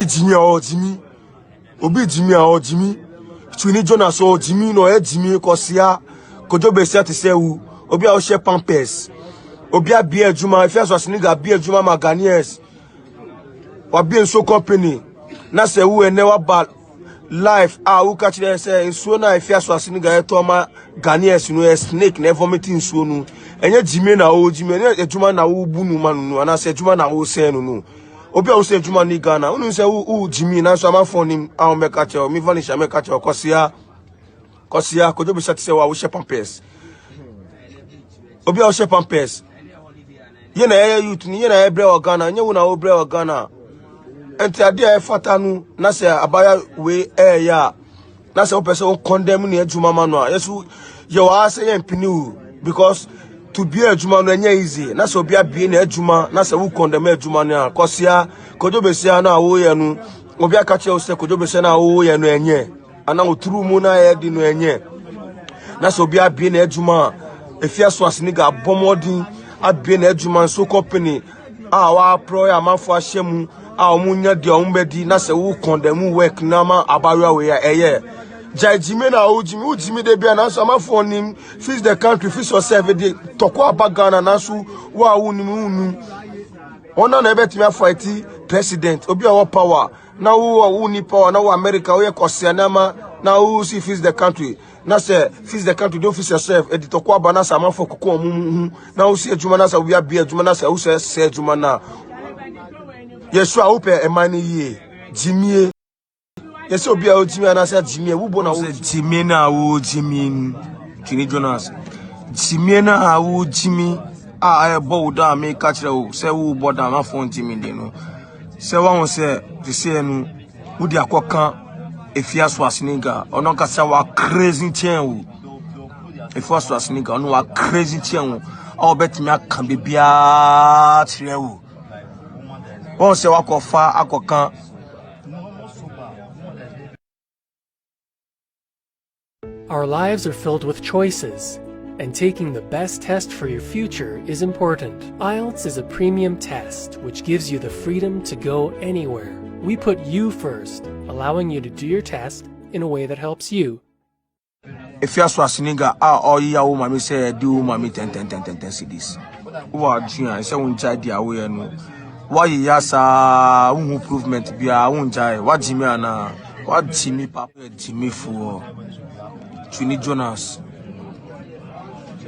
Jimmy or Jimmy. Obi Jimmy or Jimmy. Twene Jonas or Jimmy no Jimmy Kosia. Kojo besia to say Obi a share pampers. Obi a beer Juma. If you was nigga beer Juma Maganiers. Or being so company. Na say who never bad life. Who catch there say in so na if you was nigga to ma Ganiers a snake never meeting so no. Enye Jimmy na o Jimmy enye Juma na o bunu manu and I say Juma na o say no. Obi a say Juma ni Ghana. Unu say who Jimmy na so ma phone him a me catch o me vanish me catch o Kosia kojo be say wa share pampers. Obi a share pampers. Ye na youth ni ye na ebre o Ghana nye wo na obre o Ghana. Enti ade a fatanu na say abaya we ya na say o person condemn ni adwuma ma no a yesu ye wa say empini because to be adwuma no enya easy na say obi abie na adwuma na say wo condemn adwuma no a kosia kojo be say na wo ye no obi aka che o say kojo be say na wo ye no enye ana oturu mu na ye di no enye na say obi abie na adwuma efia so asini ga bomodin abie na adwuma so company wa pro ya manfo ahyemu omunya de ombedi na se wo condemn work na ma abawa we ya Jime na Jime de bia na so amafo nim fix the country fix yourself de toko abagana na so wa unu ona na ebetimi afight president obi a power na wo ni power na wo America wo yekosia na ma na wo si fix the country na say fix the country don't fix yourself e toko abana sa amafo kokko mu na wo si adwuma na sa wo bia adwuma na sa wo se adwuma na yes, I hope a man ye Jimmy. Yes, so be a Jimmy and I said Jimmy. Who born a Jimmy now? Jimmy Twene Jonas. Jimmy now, Jimmy. I bow down, make catch the say who bought down my phone, Jimmy. You know, say one say the same. Who the aquacan if you are nigga or not say what crazy chain. If was nigga or no a crazy chain, I'll bet me I can be beat. On se wako fa akokan. Our lives are filled with choices, and taking the best test for your future is important. IELTS is a premium test which gives you the freedom to go anywhere. We put you first, allowing you to do your test in a way that helps you. If you are swasininga, all ya mami say do mami 10 CDs. Who are Junior? Say unjai dia we no. Why yasa improvement bia unjai what Jimmy ana what Jimmy papa Jimmy for Twene Jonas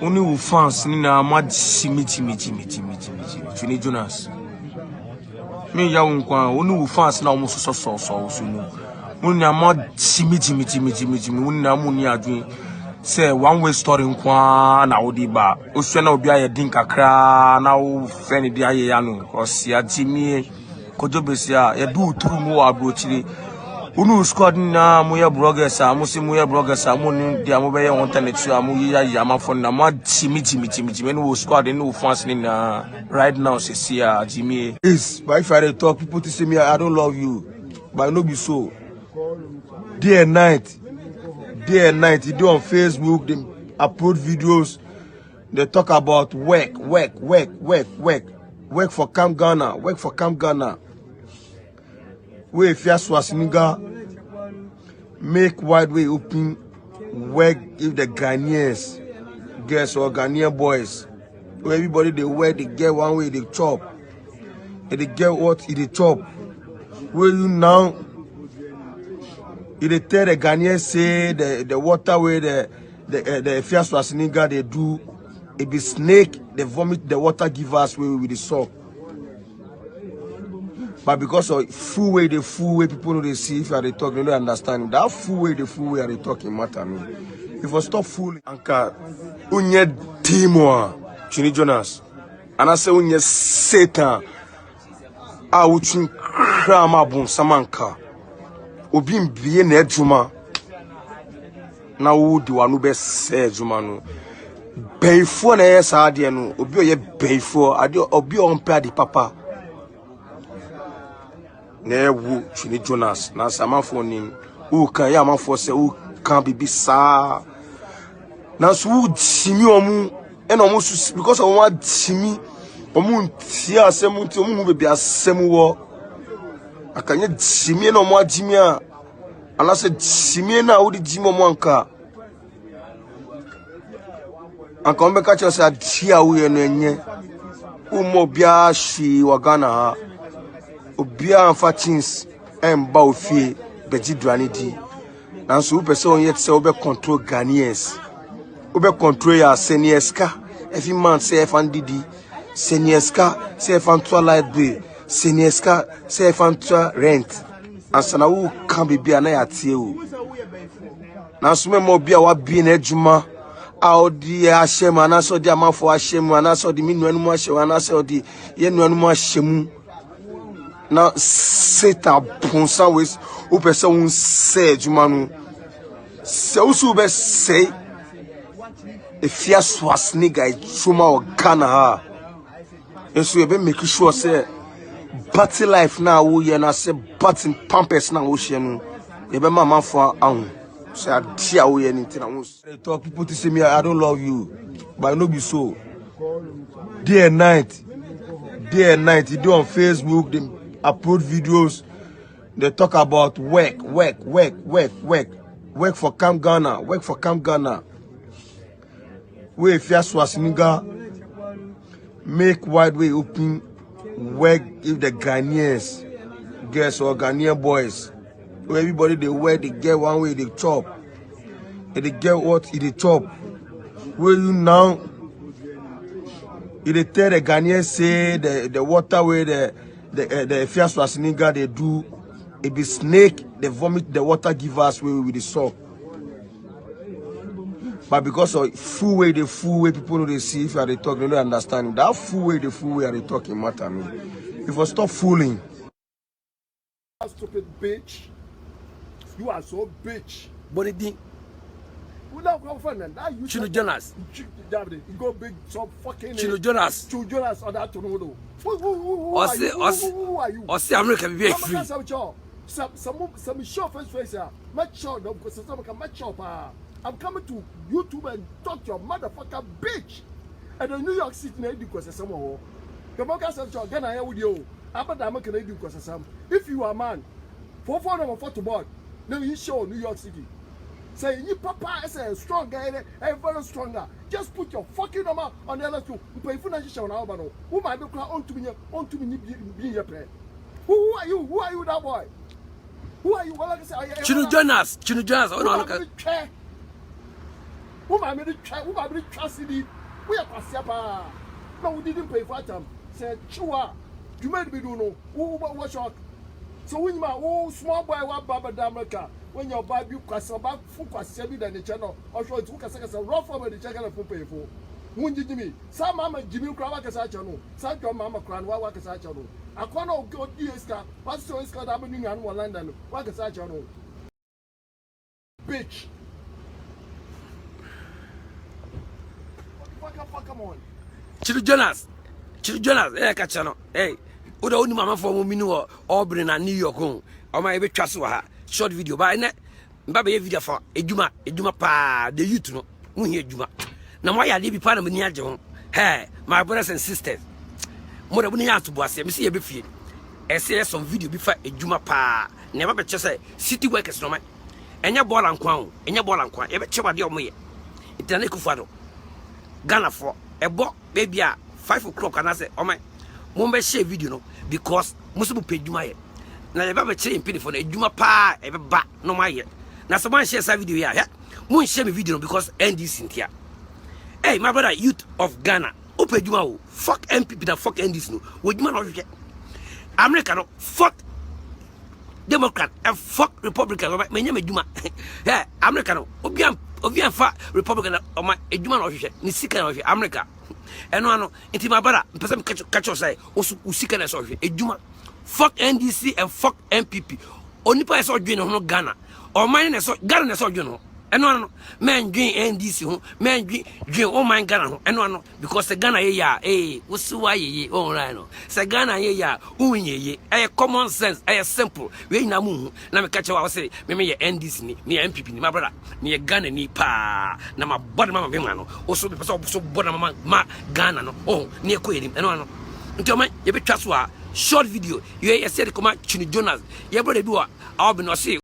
only who fans ni na ma Jimmy Twene Jonas me ya unkwa only who fans na almost so no only na ma Jimmy only na mu ni adwen say one way story nkwa na odiba osua na obi aye din kakra na wo friend di aye ya no osia Jimmy kojo besia ye do turu mu abrochire unu squad na mo ye bloggers a mo si mo ye bloggers a mo ni dia mo be ye internet so a mo ya ma phone na ma Jimmy no squad no fans ni na right now se sia Jimmy is but if I talk people to say me I don't love you but no be so day and night you do on Facebook, they upload videos, they talk about work for Camp Ghana, where if you nigga make wide way open, work if the Ghanaians, girls or Ghanaian boys, where everybody they wear, they get one way, they chop, and they get what they chop, where you now. It tell the Ghanaians say the water where the fierce nigga they do it be snake they vomit the water give us with the soap. But because of full way people know they see if they talk they don't understand that full way are they talking matter me. If I stop fooling anka unye demon Twene Jonas and I say unye Satan I would think krama bun samanka. Obi mbie na adwuma na wo di wanu be se adwuma no beifo na yesa ade no obi oye beifo ade obi on pe ade papa na ewu Twene Jonas na samafo nim u kan ya amafo se u kan bibi sa na so u Jimmy omu ena omu su because of one Jimmy omu ntia asem nti omu bebi asem wo akanye simie no mo ajimia ala se simie na wo di jimo mo anka ombe ka che se adia wo ye no enye umo bia hwi wagana ha obia amfa chins emba ofie beji duane di nanso wo pese on yet se wo be control Ghanaians wo be control ya senieska every man say fandidi senieska say fantua light bill senieska say fantua rent ansana wo kan bibia na ya tie o nanso me mo bia wa bi na adwuma audi ashem anaso di amafo ashem anaso di minuanu mu ashem anaso di ye nuanu mu ashemu na seta ponsa wes o pese un se adwuma no se usu be se efia swas nigga chuma o Ghana ha enso ye be make sure say battle life na wo ye na say batting pampers na wo hye no ye be mama fo ahun. Say I talk people to say me I don't love you, but no be so. Day and night, you do on Facebook, they upload videos, they talk about work for Camp Ghana, We if you Swasiniga make wide way open work if the Ghanaians girls or Ghanaian boys. Everybody they wear, they get one way, they chop. And they get what they chop. Where you now? If they tell the Ghanaians say the water where the fierce Swasiniga they do, it be snake, they vomit the water give us with the soap. But because of full way people know they see if you are they talk, they don't understand. That full way are they talking matter me. If I stop fooling. Stupid bitch. You are so bitch. But it didn't. Twene Jonas. You go big some fucking Twene Jonas. Twene Jonas or that to know. Who are you? Or say America be free. Some show face here. Match show no because some can match up. I'm coming to YouTube and talk your motherfucker bitch. And the New York City na because some the America said Ghana here with you. Abadama can do because some. If you are a man, 4 to board. Then you show New York City. Say you papa is a strong guy, a very stronger. Just put your fucking number on the other two. Pay for national album. Who might be on to me being your plan? Who are you? Who are you, that boy? Who are you? Well, like I say, Twene Jonas. Oh no, look. Who might be trust in we are Pasiapa. No, we didn't pay for them. Said Chua. You might be doing no. What shock? So when you small boy, what Baba Damaka, when your baby was about Fuka 7 than the channel, or show it as a rough over the channel of pay for. When did Jimmy? Some mamma Jimmy Krawakasachano, some your mamma Kran Wakasachano. I can't go Easter, what's so it's got happening in London, Wakasachano. Bitch. Fuck on. Twene Jonas, catch no. Hey. Oda oni mama for mo minu Aubrey na New York home. O ma ebe twa so ha. Short video ba na mba be video for edwuma pa the youth no. Mu hi edwuma. Na mo ya de bi pa na mo ni age ho. Hey, my brothers and sisters. Mo da bo ni atobo ase. Me se ye be fie. E se some video bi fa edwuma pa. Na ba be che say city workers no ma. Enya ball ankwa ho. Enya ball ankwa. E be che ba de o mo ye. Itana Kufuado. Ghana for ebo baby a 5 o'clock and I say o my Mumbe share video no because musubu pay juma ye na ye ba be chere impini for na juma pa e be ba no ma ye na so man share video ya mun share me video no because NDC ntia. Hey my brother, youth of Ghana open juma o fuck MPP da fuck NDC no wo juma no hwe America no fuck Democrat and fuck Republican me nya me juma. Hey America no obian fa Republican o ma ejuma no hwe ni sika no hwe America. Eno ano inti mabara mpese catch us say usika na so hwe ejuma fuck NDC and fuck MPP onipa so dwen no Ghana o man na so Ghana na so dwen no eno ano men dwen NDC ho men dwen o man Ghana ho eno ano because the Ghana ye ya wosuwa ye o right no se Ghana ye ya unye ye common sense simple we na mu na me catch wa say me ye NDC ni MPP ni my brother ni ye Ghana ni pa na ma bod mama be no o so bod mama ma Ghana no oh ni e ko ye eno ano nti o man ye betwa so a short video. You said come Twene Jonas. You brother do our be no say